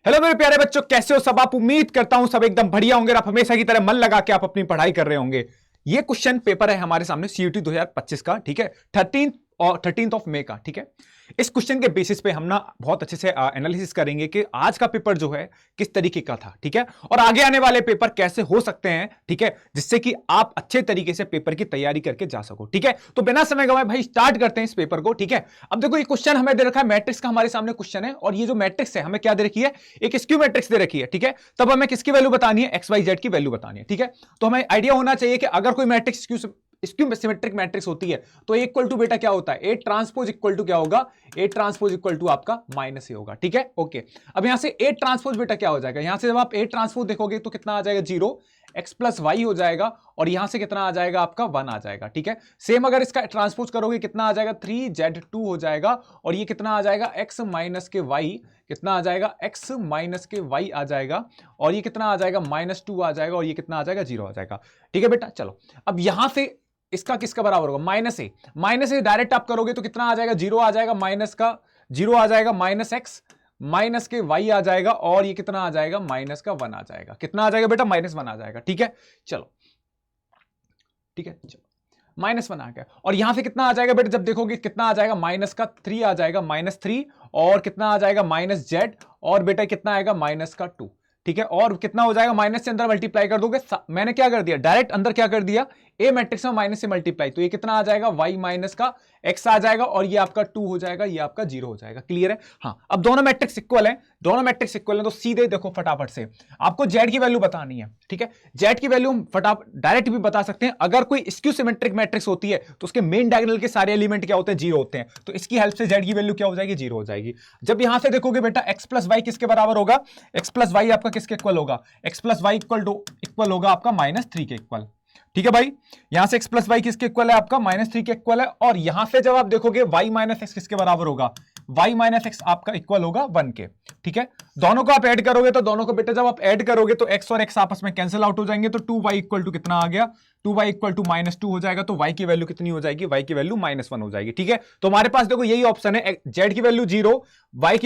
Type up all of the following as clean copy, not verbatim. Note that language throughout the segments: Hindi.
हेलो मेरे प्यारे बच्चों, कैसे हो सब आप। उम्मीद करता हूं सब एकदम बढ़िया होंगे। आप हमेशा की तरह मन लगा के आप अपनी पढ़ाई कर रहे होंगे। ये क्वेश्चन पेपर है हमारे सामने सीयूटी 2025 का, ठीक है, 13 ऑफ मई का, ठीक है। इस क्वेश्चन के बेसिस पे हम ना बहुत अच्छे से एनालिसिस करेंगे कि आज का पेपर जो है किस तरीके का था, ठीक है, और आगे आने वाले पेपर कैसे हो सकते हैं, ठीक है, जिससे कि आप अच्छे तरीके से पेपर की तैयारी करके जा सको, ठीक है। तो बिना समय गवाए भाई स्टार्ट करते हैं इस पेपर को, ठीक है। अब देखो ये क्वेश्चन हमें दे रखा है, मैट्रिक्स का हमारे सामने क्वेश्चन है, और ये जो मैट्रिक्स है हमें क्या दे रखी है, एक स्क्यू मैट्रिक्स दे रखी है, ठीक है। तब हमें किसकी वैल्यू बतानी है, एक्स वाई जेड की वैल्यू बतानी है, ठीक है। तो हमें आइडिया होना चाहिए कि अगर कोई मैट्रिक्स स्क्यू सिमेट्रिक मैट्रिक्स होती है तो ए इक्वल टू बेटा क्या होता है, ए ट्रांसपोज इक्वल टू क्या होगा, ए ट्रांसपोज इक्वल टू आपका माइनस ए होगा, ठीक है, ओके। अब यहां से ए ट्रांसपोज बेटा क्या हो जाएगा, यहां से जब आप ए ट्रांसपोज देखोगे तो कितना आ जाएगा, 0, एक्स प्लस वाई हो जाएगा, और यहां से कितना आ जाएगा आपका 1 आ जाएगा, ठीक है। सेम अगर इसका ट्रांसपोज करोगे कितना आ जाएगा, 3z2 हो जाएगा, और ये कितना आ जाएगा, x माइनस के y, कितना आ जाएगा, x माइनस के y आ जाएगा, और ये कितना आ जाएगा, -2 आ जाएगा, और ये कितना आ जाएगा, 0 आ जाएगा, ठीक है बेटा। चलो अब यहां से इसका किसका बराबर होगा, माइनस ए डायरेक्ट आप करोगे तो कितना आ जाएगा, 0 आ जाएगा, माइनस का 0 आ जाएगा, माइनस एक्स माइनस के y आ जाएगा, और ये कितना आ जाएगा, माइनस का 1 आ जाएगा, कितना आ जाएगा बेटा, -1 आ जाएगा, ठीक है। चलो ठीक है, चलो -1 आ गया, और यहां से कितना आ जाएगा बेटा, जब देखोगे कितना आ जाएगा, माइनस का 3 आ जाएगा, -3, और कितना आ जाएगा, माइनस जेड, और बेटा कितना आएगा, माइनस का 2, ठीक है। और कितना हो जाएगा, माइनस से अंदर मल्टीप्लाई कर दोगे, मैंने क्या कर दिया, डायरेक्ट अंदर क्या कर दिया, ए मैट्रिक्स में माइनस से मल्टीप्लाई, तो ये कितना आ जाएगा, y माइनस का x आ जाएगा, और ये आपका 2 हो जाएगा, ये आपका 0 हो जाएगा, क्लियर है। हाँ, अब दोनों मैट्रिक्स इक्वल हैं, दोनों मैट्रिक्स इक्वल हैं, तो सीधे देखो फटाफट से आपको z की वैल्यू बतानी है, ठीक है। z की वैल्यू हम फटाफट डायरेक्ट भी बता सकते हैं। अगर कोई स्क्यू सिमेट्रिक मैट्रिक्स होती है तो उसके मेन डायगोनल के सारे एलिमेंट क्या होते हैं, 0 होते हैं, तो इसकी हेल्प से z की वैल्यू क्या हो जाएगी, 0 हो जाएगी। जब यहां से देखोगे बेटा x प्लस वाई किसके बराबर होगा, x प्लस वाई आपका किसके इक्वल होगा, x प्लस वाई इक्वल होगा आपका -3 के इक्वल, ठीक है भाई। यहां से x प्लस वाई किसके इक्वल है, आपका -3 के इक्वल है, और यहां से जब आप देखोगे y माइनस एक्स किसके बराबर होगा, y माइनस एक्स आपका इक्वल होगा 1 के, ठीक है। दोनों को आप ऐड करोगे तो दोनों को बेटा जब आप ऐड करोगे तो x और x आपस में कैंसिल आउट हो जाएंगे, तो 2y इक्वल टू कितना आ गया, 2y इक्वल टू -2 हो जाएगा, तो y की वैल्यू कितनी हो जाएगी, y की वैल्यू -1 हो जाएगी, ठीक है। तो हमारे पास देखो यही ऑप्शन है, z की वैल्यू 0, y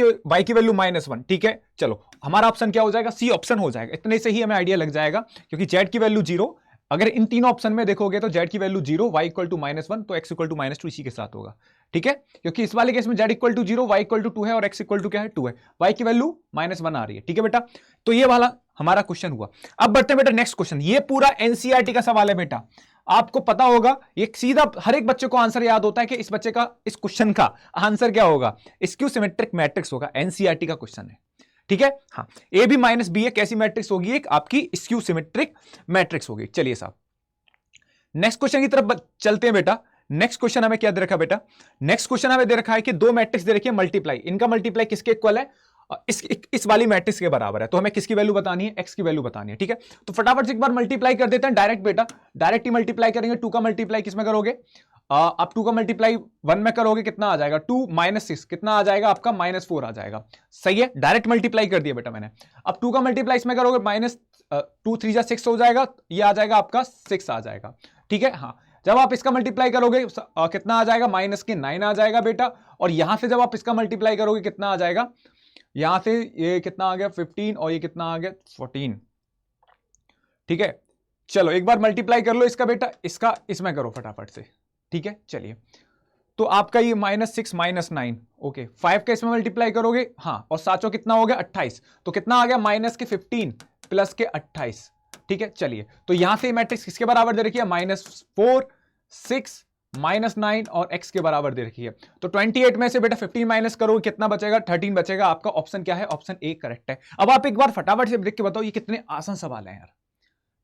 की वैल्यू -1, ठीक है। चलो हमारा ऑप्शन क्या हो जाएगा, सी ऑप्शन हो जाएगा। इतने से ही हमें आइडिया लग जाएगा, क्योंकि z की वैल्यू 0, अगर इन तीनों ऑप्शन में देखोगे तो z की वैल्यू 0, y इक्वल टू -1, तो x इक्वल टू -2 इसी के साथ होगा, ठीक है। क्योंकि इस वाले केस में z equal to 0, y equal to 2 है, और x इक्वल टू क्या है, 2 है, y की वैल्यू -1 आ रही है, ठीक है बेटा। तो ये वाला हमारा क्वेश्चन हुआ। अब बढ़ते हैं बेटा नेक्स्ट क्वेश्चन। ये पूरा एनसीईआरटी का सवाल है बेटा, आपको पता होगा, ये सीधा हर एक बच्चे को आंसर याद होता है कि इस बच्चे का इस क्वेश्चन का आंसर क्या होगा, स्क्यू सिमेट्रिक मैट्रिक्स होगा, एनसीईआरटी का क्वेश्चन है, ठीक है। हाँ, ए भी माइनस बी है, कैसी मैट्रिक्स होगी, एक आपकी स्क्यू सिमेट्रिक मैट्रिक्स होगी। चलिए साहब नेक्स्ट क्वेश्चन की तरफ चलते हैं बेटा। नेक्स्ट क्वेश्चन हमें क्या दे रखा है बेटा, नेक्स्ट क्वेश्चन हमें दे रखा है कि दो मैट्रिक्स दे रखी है मल्टीप्लाई, इनका मल्टीप्लाई किसके इक्वल है, इस वाली मैट्रिक्स के बराबर है, तो हमें किसकी वैल्यू बतानी है, x की वैल्यू बतानी है, ठीक है। तो फटाफट से एक बार मल्टीप्लाई कर देते हैं डायरेक्ट बेटा, डायरेक्ट ही मल्टीप्लाई करेंगे। 2 का मल्टीप्लाई किसमें करोगे, आप 2 का मल्टीप्लाई 1 में करोगे, कितना आ जाएगा, 2 -6, कितना आ जाएगा आपका, -4 आ जाएगा, सही है। डायरेक्ट मल्टीप्लाई कर दिया बेटा मैंने। अब 2 का मल्टीप्लाई इसमें करोगे, -2 3 6 हो जाएगा, ये आ जाएगा आपका 6 आ जाएगा, ठीक है। हाँ, जब आप इसका मल्टीप्लाई करोगे कितना आ जाएगा, -9 आ जाएगा बेटा, और यहां से जब आप इसका मल्टीप्लाई करोगे कितना आ जाएगा, यहां से ये कितना आ गया 15, और ये कितना आ गया 14, ठीक है। चलो एक बार मल्टीप्लाई कर लो इसका बेटा, इसका इसमें करो फटाफट से, ठीक है। चलिए तो आपका ये -6 -9, ओके, 5 का इसमें मल्टीप्लाई करोगे, हाँ, और साचो कितना हो गया 28, तो कितना आ गया, -15 प्लस के 28, ठीक है। चलिए तो यहां से मैट्रिक्स किसके बराबर दे रखी है, -4 6 -9 और x के बराबर दे रखी है। तो 28 में से बेटा 15 माइनस करोगे, कितना बचेगा, 13 बचेगा। आपका ऑप्शन क्या है, ऑप्शन ए करेक्ट है। अब आप एक बार फटाफट से देख के बताओ ये कितने आसान सवाल है यार,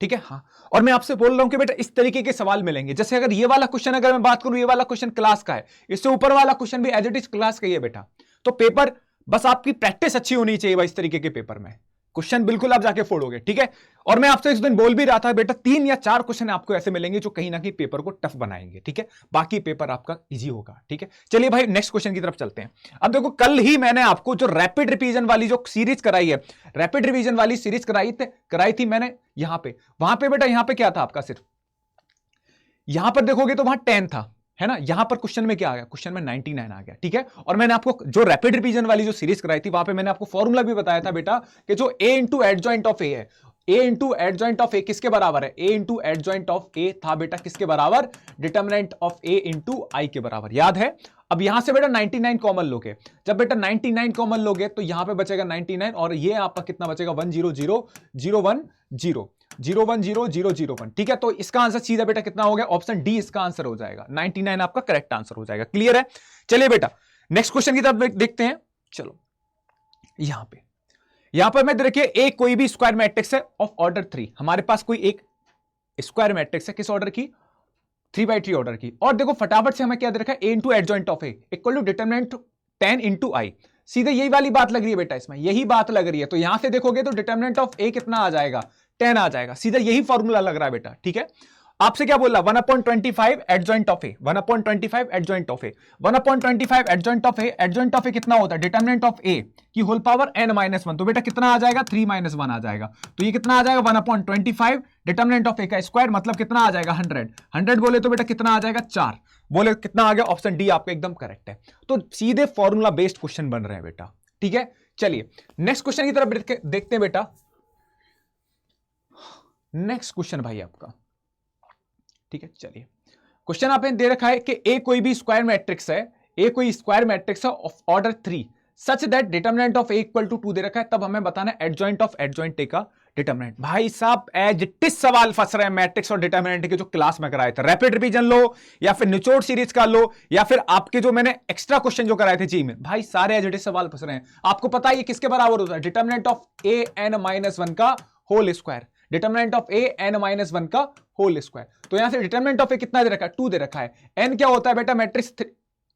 ठीक है। हाँ, और मैं आपसे बोल रहा हूं कि बेटा इस तरीके के सवाल मिलेंगे। जैसे अगर ये वाला क्वेश्चन, अगर मैं बात करूं, ये वाला क्वेश्चन क्लास का है, इससे ऊपर वाला क्वेश्चन भी एज इट इज क्लास का ही है बेटा। तो पेपर बस आपकी प्रैक्टिस अच्छी होनी चाहिए भाई, इस तरीके के पेपर में क्वेश्चन बिल्कुल आप जाके फोड़ोगे, ठीक है। और मैं आपसे इस दिन बोल भी रहा था बेटा, 3 या 4 क्वेश्चन आपको ऐसे मिलेंगे जो कहीं ना कहीं पेपर को टफ बनाएंगे, ठीक है। बाकी पेपर आपका इजी होगा, ठीक है। चलिए भाई नेक्स्ट क्वेश्चन की तरफ चलते हैं। अब देखो कल ही मैंने आपको जो रैपिड रिवीजन वाली जो सीरीज कराई है, रैपिड रिवीजन वाली सीरीज कराई थी मैंने यहां पे, वहां पे बेटा, यहां पे क्या था आपका, सिर्फ यहां पर देखोगे तो वहां 10 था, है ना। यहां पर क्वेश्चन में क्या आ गया, क्वेश्चन में 99 आ गया, ठीक है। और मैंने आपको जो रैपिड रिवीजन वाली जो सीरीज कराई थी वहां पे मैंने आपको फॉर्मूला भी बताया था बेटा कि जो a इंटू एडजॉइंट ऑफ ए है, a इंटू एडजॉइंट ऑफ ए किसके बराबर है, a इंटू एडजॉइंट ऑफ ए था बेटा किसके बराबर, डिटरमिनेंट ऑफ a इंटू आई के बराबर, याद है। अब यहां से बेटा 99 कॉमन लोगे, जब बेटा 99 कॉमन लोगे तो यहां पे बचेगा 99 और ये आपका कितना बचेगा 100,010,010,001, ठीक है। तो इसका आंसर सीधा बेटा कितना हो गया, ऑप्शन डी इसका आंसर हो जाएगा, 99 आपका करेक्ट आंसर हो जाएगा। क्लियर है। चलिए बेटा नेक्स्ट क्वेश्चन की तरफ देखते हैं। चलो यहां पर मैं देखिए एक कोई भी स्क्वायर मैट्रिक्स है ऑफ ऑर्डर 3, हमारे पास कोई एक स्क्वायर मैट्रिक्स है किस ऑर्डर की, 3/3 ऑर्डर की। और देखो फटाफट से हमें क्या दे रखा है, a into adjoint of A equal to determinant 10 into I. सीधे यही वाली बात लग रही है बेटा, इसमें यही बात लग रही है। तो यहां से देखोगे तो डिटरमिनेंट ऑफ ए कितना आ जाएगा, 10 आ जाएगा, सीधा यही फॉर्मूला लग रहा है बेटा, ठीक है। आपसे क्या बोला 1/25 adjoint of A, 1/25 adjoint of A, 1/25 adjoint of A, adjoint of A कितना होता है, डिटरमिनेंट ऑफ ए की होल पावर n-1, तो बेटा कितना आ जाएगा 3-1 आ जाएगा। तो ये कितना आ जाएगा 1/25 डिटरमिनेंट ऑफ ए का स्क्वायर मतलब कितना आ जाएगा 100 बोले तो बेटा कितना आ जाएगा 4 बोले कितना आ गया, ऑप्शन डी आपका एकदम करेक्ट है। तो सीधे फॉर्मूला बेस्ड क्वेश्चन बन रहे हैं बेटा, ठीक है। चलिए नेक्स्ट क्वेश्चन की तरफ देखते हैं बेटा। नेक्स्ट क्वेश्चन भाई आपका, ठीक है। चलिए क्वेश्चन आपने दे रखा है कि ए कोई भी स्क्वायर मैट्रिक्स है, ए कोई स्क्वायर मैट्रिक्स है of order 3 such that determinant of A equal to 2 दे रखा है, तब हमें बताना है एडजॉइंट ऑफ एडजॉइंट ए का डिटरमिनेंट। भाई साहब एज इट इज सवाल फंस रहे हैं मैट्रिक्स और डिटरमिनेंट के जो क्लास में कराए थे, रैपिड रिवीजन लो या फिर निचोड़ सीरीज का लो या फिर आपके जो मैंने एक्स्ट्रा क्वेश्चन जो कराए थे जी में, भाई सारे एज इट इज सवाल फंस रहे हैं। आपको पता है ये किसके बराबर होता है, डिटरमिनेंट ऑफ ए n-1 का whole square, determinant of A n-1 का होल स्क्वायर। तो यहां से डिटरमिनेंट ऑफ ए कितना दे रखा है 2 दे रखा है, n क्या होता है बेटा मैट्रिक्स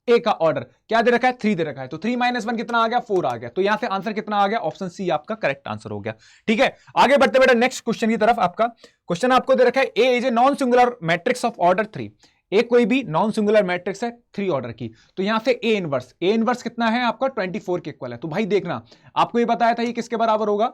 ए का ऑर्डर क्या दे रखा है 3 दे रखा है, तो 3-1 कितना आ गया 4 आ गया। तो यहां से आंसर कितना आ गया, ऑप्शन सी आपका करेक्ट आंसर हो गया, ठीक है। आगे बढ़ते बेटा नेक्स्ट क्वेश्चन की तरफ। आपका क्वेश्चन आपको दे रखा है A is a non singular matrix of order 3, A कोई भी नॉन सिंगुलर मैट्रिक्स है 3 ऑर्डर की। तो यहां से ए इनवर्स कितना है आपका 24 के इक्वल है। तो भाई देखना आपको ये बताया था ये किसके बराबर होगा,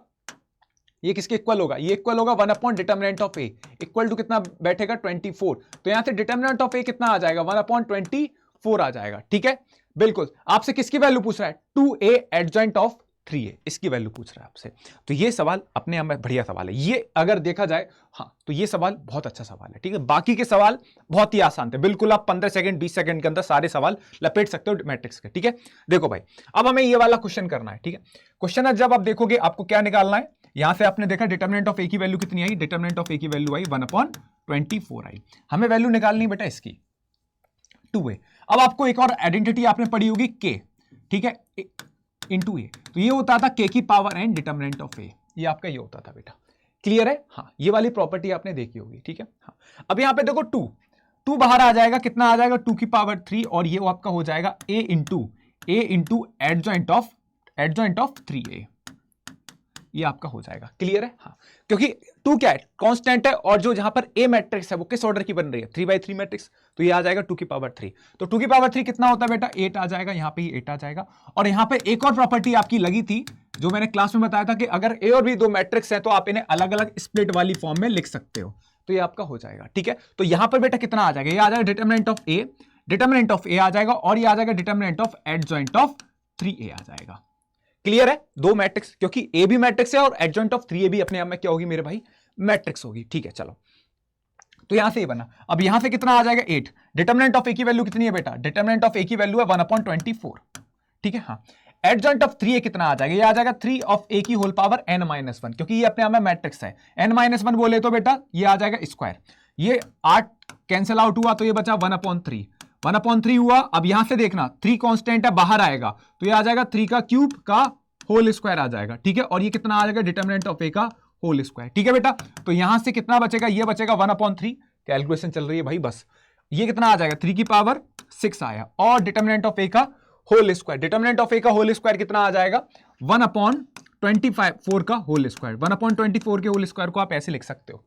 ये किसके इक्वल होगा, ये इक्वल होगा 1 determinant of A equal to कितना बैठेगा 24। तो यहां से डिटरमिनेंट ऑफ ए कितना आ जाएगा 1/24 आ जाएगा, ठीक है। बिल्कुल आपसे किसकी वैल्यू पूछ रहा है 2a एडजॉइंट ऑफ 3a, इसकी वैल्यू पूछ रहा है आपसे। तो ये सवाल अपने आप में बढ़िया सवाल है, ये अगर देखा जाए हाँ तो ये सवाल बहुत अच्छा सवाल है, ठीक है। बाकी के सवाल बहुत ही आसान थे, बिल्कुल आप 15 सेकंड 20 सेकंड के अंदर सारे सवाल लपेट सकते हो मैट्रिक्स के, ठीक है। देखो भाई अब हमें ये वाला क्वेश्चन करना है, ठीक है। क्वेश्चन जब आप देखोगे आपको क्या निकालना है, यहां से आपने देखा डिटरमिनेंट ऑफ ए की वैल्यू कितनी आई, डिटरमिनेंट ऑफ ए की वैल्यू आई 1/24 आई। हमें वैल्यू निकालनी बेटा इसकी 2a। अब आपको एक और आइडेंटिटी आपने पढ़ी होगी k, ठीक है, इंटू ए। तो ये होता था k की power n determinant of a, ये आपका ये होता था बेटा। क्लियर है, हाँ ये वाली प्रॉपर्टी आपने देखी होगी, ठीक है। हाँ अब यहां पे देखो 2 बाहर आ जाएगा, कितना आ जाएगा 2 की पावर 3 और ये आपका हो जाएगा a into adjoint of 3a, ये आपका हो जाएगा। क्लियर है, हाँ क्योंकि 2 क्या है कांस्टेंट है और जो जहां पर ए मैट्रिक्स है वो किस ऑर्डर की बन रही है 3/3 मैट्रिक्स, तो ये आ जाएगा 2 की पावर 3। तो 2 की पावर 3 कितना होता है बेटा 8 आ जाएगा, यहां पे 8 आ जाएगा। और यहां पे एक और प्रॉपर्टी आपकी लगी थी जो मैंने क्लास में बताया था कि अगर ए और बी 2 मैट्रिक्स है तो आप इन्हें अलग अलग स्प्लिट वाली फॉर्म में लिख सकते हो, तो ये आपका हो जाएगा, ठीक है। तो यहां पर बेटा कितना आ जाएगा, ये आ जाएगा डिटरमिनेंट ऑफ ए आ जाएगा और ये आ जाएगा determinant of adjoint of 3a आ जाएगा। क्लियर है, 2 मैट्रिक्स, क्योंकि ए भी मैट्रिक्स है और एडजॉइंट ऑफ 3a भी अपने आप में क्या होगी मेरे भाई मैट्रिक्स होगी, ठीक है। चलो तो यहां से ये बना, अब यहां से कितना आ जाएगा 8। डिटरमिनेंट ऑफ ए की वैल्यू कितनी है बेटा, डिटरमिनेंट ऑफ ए की वैल्यू है 1/24, ठीक है। हाँ एडजॉइंट ऑफ 3a कितना आ जाएगा, ये आ जाएगा 3 ऑफ a की होल पावर n-1, क्योंकि ये अपने आप में मैट्रिक्स है। n-1 बोले तो बेटा ये आ जाएगा स्क्वायर, ये 8 कैंसिल आउट हुआ तो ये बचा 1/3 हुआ। अब यहां से देखना 3 कांस्टेंट है बाहर आएगा तो ये आ जाएगा 3 का क्यूब का होल स्क्वायर आ जाएगा, ठीक है। और ये कितना आ जाएगा डिटरमिनेंट ऑफ ए का होल स्क्वायर, ठीक है बेटा। तो यहां से कितना बचेगा, ये बचेगा 1/3, कैलकुलेशन चल रही है भाई बस। ये कितना आ जाएगा 3 की पावर 6 आया और डिटरमिनेंट ऑफ ए का होल स्क्वायर, डिटरमिनेंट ऑफ ए का होल स्क्वायर कितना आ जाएगा 1/24 का होल स्क्वायर। 1/24 के होल स्क्वायर को आप ऐसे लिख सकते हो,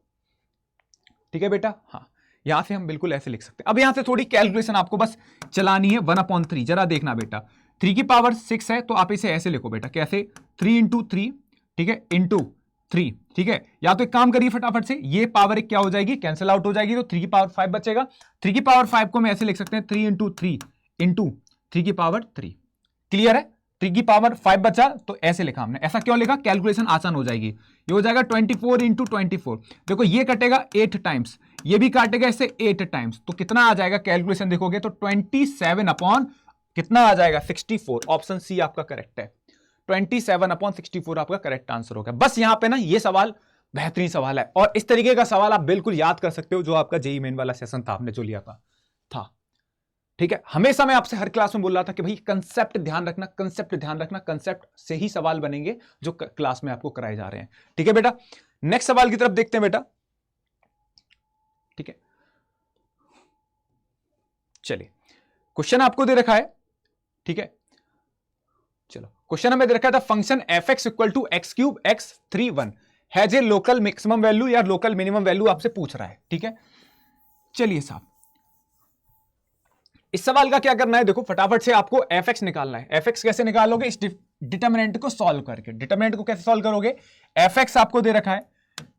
ठीक है बेटा। हाँ यहां से हम बिल्कुल ऐसे लिख सकते हैं। अब यहां से थोड़ी कैलकुलेशन आपको बस चलानी है 1/3, जरा देखना बेटा 3 की पावर 6 है तो आप इसे ऐसे लिखो बेटा, कैसे 3 × 3, ठीक है, इंटू 3, ठीक है। या तो एक काम करिए फटाफट से, ये पावर एक क्या हो जाएगी, कैंसिल आउट हो जाएगी, तो 3 की पावर 5 बचेगा। 3 की पावर 5 को मैं ऐसे लिख सकते हैं 3 इंटू 3 इंटू 3 की पावर 3। क्लियर है? 3 की पावर 5 बचा तो ऐसे लिखा हमने। ऐसा क्यों लिखा, कैलकुलेशन आसान हो जाएगी। ये हो जाएगा 24 इंटू 24। देखो ये कटेगा 8 टाइम्स, ये भी काटेगा ऐसे 8 टाइम्स, तो कितना आ जाएगा कैलकुलेशन देखोगे तो 27 अपॉन कितना आ जाएगा 64। ऑप्शन सी आपका करेक्ट है, 27 अपॉन 64 आपका करेक्ट आंसर होगा। बस यहां पे ना ये सवाल बेहतरीन सवाल है, और इस तरीके का सवाल आप बिल्कुल याद कर सकते हो जो आपका जेईई मेन वाला सेशन था, आपने जो लिया था। ठीक है, हमेशा मैं आपसे हर क्लास में बोल रहा था कि भाई कंसेप्ट ध्यान रखना, कंसेप्ट ध्यान रखना, कंसेप्ट से ही सवाल बनेंगे जो क्लास में आपको कराए जा रहे हैं। ठीक है बेटा, नेक्स्ट सवाल की तरफ देखते हैं बेटा। ठीक है, चलिए क्वेश्चन आपको दे रखा है। ठीक है, चलो क्वेश्चन हमें दे रखा था function f x equal to x cube x 3 1 has a local maximum value या लोकल मिनिमम वैल्यू आपसे पूछ रहा है। ठीक है, चलिए साहब इस सवाल का क्या करना है, देखो फटाफट से आपको एफ एक्स निकालना है। एफ एक्स कैसे निकालोगे, इस डिटरमिनेंट को सॉल्व करके। डिटरमिनेंट को कैसे सॉल्व करोगे, एफ एक्स आपको दे रखा है,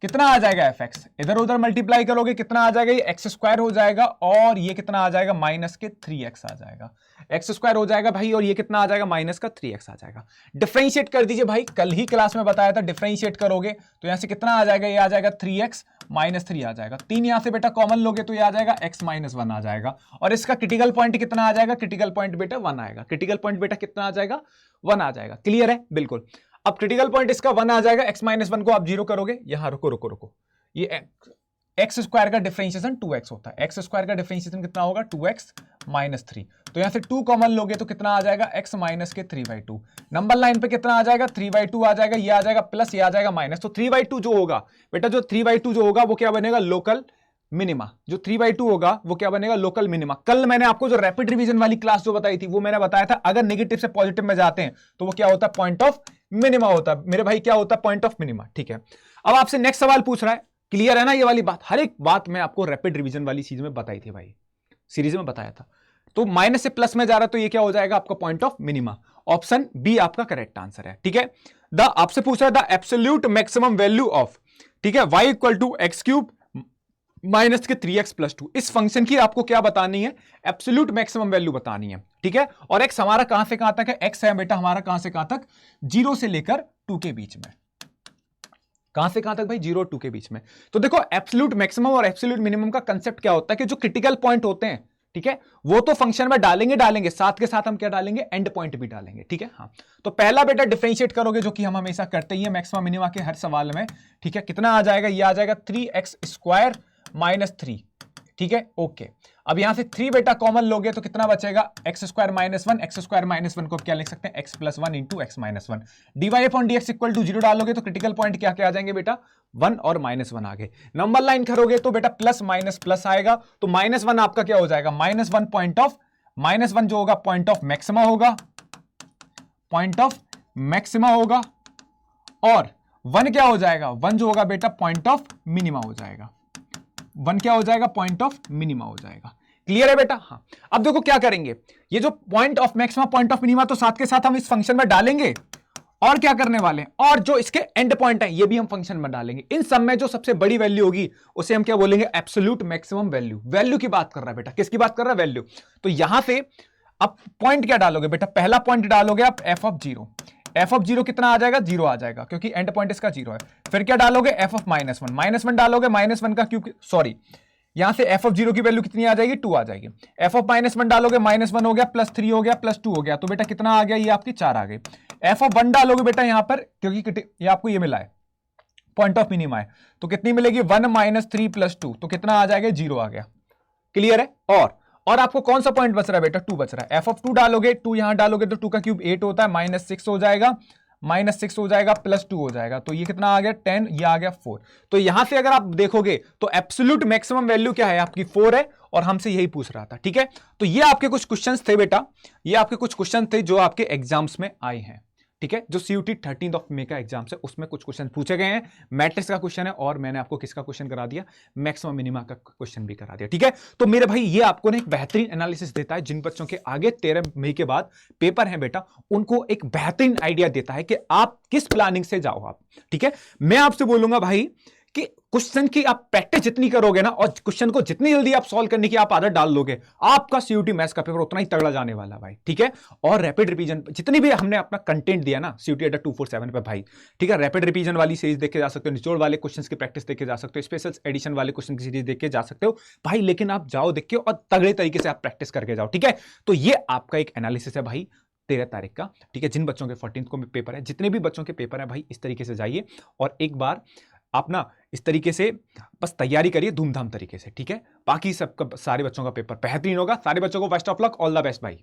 कितना आ जाएगा एफ एक्स, इधर उधर मल्टीप्लाई करोगे कितना आ जाएगा, ये एक्स स्क्वायर हो जाएगा, और ये कितना आ जाएगा माइनस के 3x आ जाएगा। एक्स स्क्वायर हो जाएगा भाई, और ये कितना आ जाएगा माइनस का 3x आ जाएगा। डिफरेंशिएट कर दीजिए भाई, कल ही क्लास में बताया था, डिफरेंशिएट करोगे तो यहां से कितना आ जाएगा, ये आ जाएगा 3x माइनस 3 आ जाएगा। 3 यहां से बेटा कॉमन लोगे तो ये आ जाएगा x माइनस 1 आ जाएगा, और इसका क्रिटिकल पॉइंट कितना आ जाएगा, क्रिटिकल पॉइंट बेटा 1 आएगा। क्रिटिकल पॉइंट बेटा कितना आ जाएगा, 1 आ जाएगा। क्लियर है, बिल्कुल। अब क्रिटिकल पॉइंट इसका 1 आ जाएगा, x माइनस 1 को आप 0 करोगे, यहां रुको, ये एक्स स्क्वायर का डिफरेंशिएशन 2x होता है। एक्स स्क्वायर का डिफरेंशिएशन कितना होगा, 2x माइनस 3। तो यहां से 2 कॉमन लोगे तो कितना आ जाएगा, x माइनस के 3/2। नंबर लाइन पे कितना आ जाएगा, 3/2 आ जाएगा, ये आ जाएगा प्लस, ये आ जाएगा माइनस। तो 3/2 जो होगा बेटा, जो 3/2 जो होगा वो क्या बनेगा, लोकल मिनिमा। जो 3/2 होगा वो क्या बनेगा, लोकल मिनिमा। कल मैंने आपको जो रैपिड रिवीजन वाली क्लास जो बताई थी वो मैंने बताया था, अगर नेगेटिव से पॉजिटिव में जाते हैं तो वो क्या होता है, पॉइंट ऑफ मिनिमा होता है मेरे भाई, क्या होता है, पॉइंट ऑफ मिनिमा। ठीक है, अब आपसे नेक्स्ट सवाल पूछ रहा है, क्लियर है ना ये वाली बात, हर एक बात मैं आपको रैपिड रिवीजन वाली चीज में बताई थी भाई, सीरीज में बताया था। तो माइनस से प्लस में जा रहा है तो ये क्या हो जाएगा आपका point of minima. Option B आपका करेक्ट आंसर है। ठीक है, आपसे पूछ रहा है the absolute maximum value of, ठीक है, y equal to x cube minus के 3x प्लस 2। इस फंक्शन की आपको क्या बतानी है, एब्सोल्यूट मैक्सिमम वैल्यू बतानी है। ठीक है, और x हमारा कहां से कहां तक है, x है बेटा हमारा कहां से कहां तक, 0 से लेकर 2 के बीच में। कहां से कहां तक भाई, 0 और 2 के बीच में। तो देखो एब्सोल्यूट मैक्सिमम और एब्सोल्यूट मिनिमम का कंसेप्ट क्या होता है कि जो क्रिटिकल पॉइंट होते हैं, ठीक है, वो तो फंक्शन में डालेंगे, साथ के साथ हम क्या डालेंगे, एंड पॉइंट भी डालेंगे। ठीक है, हाँ। तो पहला बेटा डिफरेंशिएट करोगे, जो कि हम हमेशा करते ही है मैक्सिमम मिनिमा के हर सवाल में। ठीक है, कितना आ जाएगा, ये आ जाएगा 3x स्क्वायर माइनस 3। ठीक है, ओके। अब यहां से 3 बेटा कॉमन लोगे तो कितना बचेगा, x square minus 1। X square minus 1 को क्या लिख सकते हैं, x plus 1 into x minus 1। dy upon dx equal to 0 डालोगे तो क्रिटिकल पॉइंट क्या क्या आ जाएंगे बेटा, 1 और माइनस 1 आगे। नंबर लाइन करोगे तो बेटा प्लस माइनस प्लस आएगा, तो माइनस 1 आपका क्या हो जाएगा, माइनस 1 पॉइंट ऑफ, माइनस 1 जो होगा पॉइंट ऑफ मैक्सिमा होगा, पॉइंट ऑफ मैक्सिमा होगा, और 1 क्या हो जाएगा, 1 जो होगा बेटा पॉइंट ऑफ मिनिमा हो जाएगा। 1 क्या हो जाएगा, पॉइंट ऑफ मिनिमा हो जाएगा। क्लियर है बेटा, हाँ। अब देखो क्या करेंगे, ये जो point of maxima point of minima तो साथ के साथ हम इस फंक्शन में डालेंगे, और क्या करने वाले हैं, और जो इसके एंड पॉइंट है ये भी हम फंक्शन में डालेंगे। इन सब में जो सबसे बड़ी वैल्यू होगी उसे हम क्या बोलेंगे, एब्सोल्यूट मैक्सिमम वैल्यू। वैल्यू की बात कर रहा है बेटा, किसकी बात कर रहा है, वैल्यू। तो यहां से अब पॉइंट क्या डालोगे बेटा, पहला पॉइंट डालोगे आप एफ ऑफ 0। एफ ऑफ 0 कितना आ जाएगा, 0 आ जाएगा, क्योंकि एंड पॉइंट इसका 0 है। फिर क्या डालोगे, एफ ऑफ माइनस 1। माइनस 1 डालोगे, माइनस 1 का क्यूब, सॉरी यहां से एफ ऑफ 0 की वैल्यू कितनी आ जाएगी, 2 आ जाएगी। एफ ऑफ माइनस 1 डालोगे, माइनस 1 हो गया, प्लस 3 हो गया, प्लस 2 हो गया, तो बेटा कितना आ गया, ये आपकी 4 आ गई। एफ ऑफ 1 डालोगे बेटा यहां पर, क्योंकि ये आपको ये मिला है पॉइंट ऑफ मिनिमा है, तो कितनी मिलेगी, 1 माइनस 3 प्लस 2, तो कितना आ जाएगा, 0 आ गया। क्लियर है, और आपको कौन सा पॉइंट बच रहा है बेटा, 2 बच रहा है। एफ ऑफ 2 डालोगे, 2 यहां डालोगे तो 2 का क्यूब 8 होता है, माइनस 6 हो जाएगा, माइनस 6 हो जाएगा, प्लस 2 हो जाएगा, तो ये कितना आ गया, 10, ये आ गया 4। तो यहां से अगर आप देखोगे तो एब्सोल्यूट मैक्सिमम वैल्यू क्या है आपकी, 4 है, और हमसे यही पूछ रहा था। ठीक है, तो ये आपके कुछ क्वेश्चंस थे बेटा, ये आपके कुछ क्वेश्चन थे जो आपके एग्जाम्स में आए हैं। ठीक है, जो CUT 13 मई का एग्जाम है उसमें कुछ क्वेश्चन पूछे गए हैं, मैट्रिक्स का क्वेश्चन है और मैंने आपको किसका क्वेश्चन करा दिया, मैक्सिमम मिनिमा का क्वेश्चन भी करा दिया। ठीक है, तो मेरे भाई ये आपको ना एक बेहतरीन एनालिसिस देता है, जिन बच्चों के आगे 13 मई के बाद पेपर है बेटा, उनको एक बेहतरीन आइडिया देता है कि आप किस प्लानिंग से जाओ आप। ठीक है, मैं आपसे बोलूंगा भाई कि क्वेश्चन की आप प्रैक्टिस जितनी करोगे ना और क्वेश्चन को जितनी जल्दी आप सॉल्व करने की आप आदत डाल लोगे, आपका CUT मैथ्स का पेपर उतना ही तगड़ा जाने वाला भाई। ठीक है, और रैपिड रिवीजन जितनी भी हमने अपना कंटेंट दिया ना CUT Adda 247 पे भाई, ठीक है, रैपिड रिवीजन वाली सीरीज देख के जा सकते हो, निचोड़ वाले क्वेश्चंस की प्रैक्टिस देख के जा सकते हो, स्पेशल एडिशन वाले क्वेश्चन की सीरीज देख के जा सकते हो भाई, लेकिन आप जाओ देख के और तगड़े तरीके से आप प्रैक्टिस करके जाओ। ठीक है, तो ये आपका एक एनालिसिस है भाई 13 तारीख का। ठीक है, जिन बच्चों के 14 को पेपर है, जितने भी बच्चों के पेपर है भाई, इस तरीके से जाइए और एक बार आप ना इस तरीके से बस तैयारी करिए धूमधाम तरीके से। ठीक है, बाकी सबका सारे बच्चों का पेपर बेहतरीन होगा। सारे बच्चों को best of luck, all the best भाई।